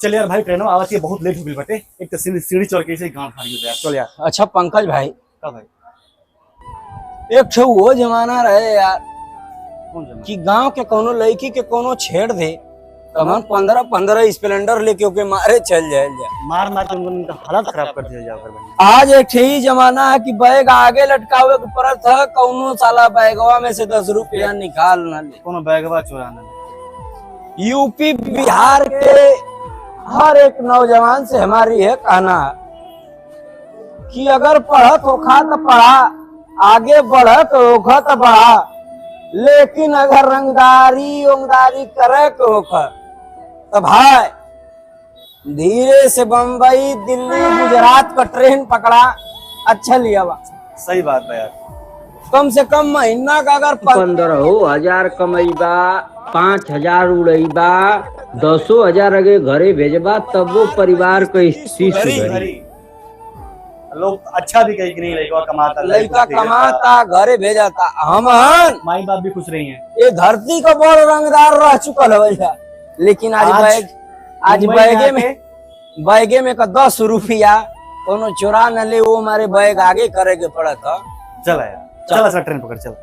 चल यार भाई ट्रेन आवाज बहुत लेट हो गई बटे। एक तो सीढ़ी चढ़ के गांव फाड़ गई यार। चल यार। अच्छा पंकज भाई, का भाई एक ठो वो जमाना रहे यार कौन जना? कि गांव के कोनो लड़की के कोनो छेड़ दे तो हम 15 स्प्लेंडर लेके ओके मारे चल जाए। मार मार के उनका हालत खराब कर दिया जाकर भाई। आज एक ही जमाना है कि बैग आगे लटकावे के पड़त है, कौनो साला बैगवा में से 10 रुपया निकाल ना ले। कोनो बैगवा चुराना। यूपी बिहार के हर एक नौजवान से हमारी है कहना कि अगर पढ़त होखा तो पढ़ा, आगे बढ़त होखा तो बढ़ा, लेकिन अगर रंगदारी उंगदारी करे के होखा तो भाई धीरे से बम्बई दिल्ली गुजरात का ट्रेन पकड़ा, अच्छा लिया बा। सही बात है यार। कम से कम महीना का अगर 15,000 कमैबा, 5,000 उड़ैबा, 10,000 अगे घरे भेजबा, तब वो परिवार के स्थिति सुधरी। लोग अच्छा भी कही कि नहीं लड़का कमाता, लड़का कमाता घरे भेजाता। हम माई बाप भी खुश रही हैं। ये धरती का बड़ रंगदार रह चुकल है भैया, लेकिन आज बैगे में का 10 रुपया कोनो चुरा न ले, वो हमारे बैग आगे करे के पड़ा था। चला यार, चला ट्रेन पकड़ चल।